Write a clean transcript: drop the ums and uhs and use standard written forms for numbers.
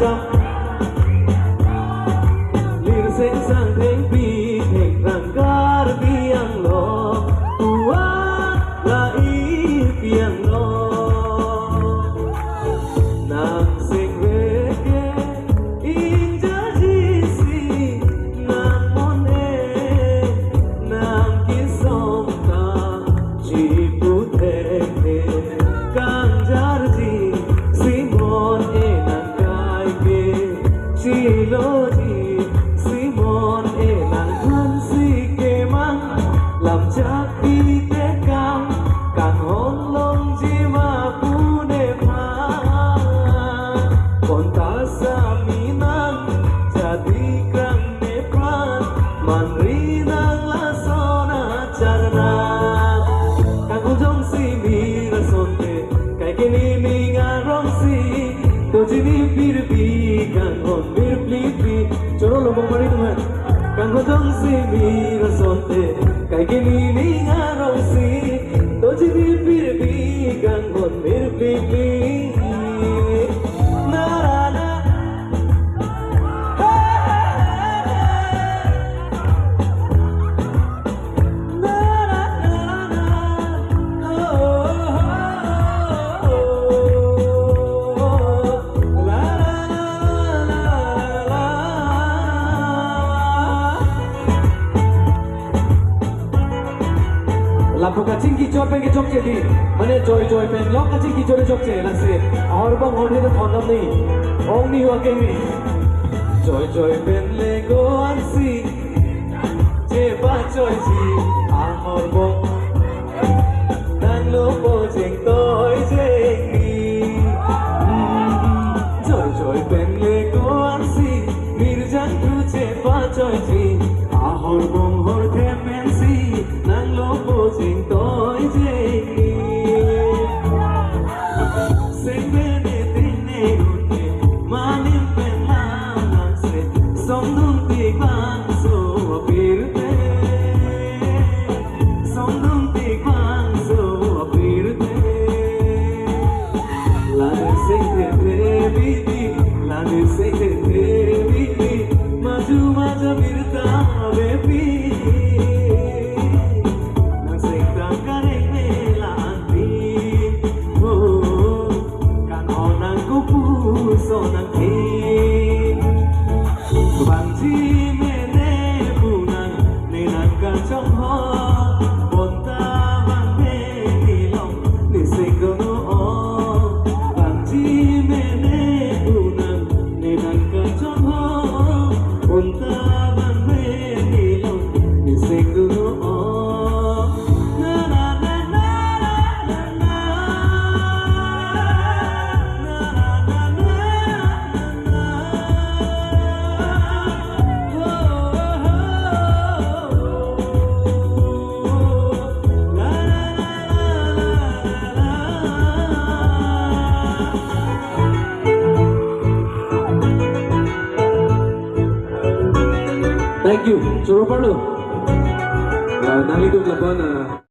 จำlirik sing sang theng pi theng rang kar biang lo tua lai biang lo nang sing reke inja jisi nang mone nang kisom ta ji puthe kanjar ji simon e nang kai ke chilo ji Simon e nàng thân si kê mang làm chắc đi tế cam càng hôn lông chi mà cú nề ma còn ta sa mi nang jadi krang ne pran man ri nang la sona charna càng hôn jong si mi ra son te kai ke ni mi nga rong si to ji ni pir pi càng hôn mir pli pi choro lo mo mari tumhe càng hôn jong si mi ra son te kai ke ni mi nga rong si to ji ni pir pi càng hôn mir pli pi na na na Lapu kacing kicor pengen jok jadi, mana joy pen lok kacing kicor jok jadi nasi. Orang bang orang itu thonam ni, orang ni huwa kemi. Joy pen lego ansi, ceba joy ji, amor bong, nang lopo jeng toy jeng ni. Joy pen lego ansi, mirjang tu ceba joy ji, ahor bong hor themen si. Nang lopo jing toy jing sing bene tine ute manim pen lang se som dum ti bang so apirte som dum ti bang so apirte la se te bibi la se te bibi maju maja mirta bebi sonang thi bang chi me ne punang ne nang kan chong ho bon ta bang me ni long ni se ko no bang chi me ne punang ne nang kan chong ho bon ta bang me ni long ni se ko no Thank you. Suruh perlu. Nang itu kelabana.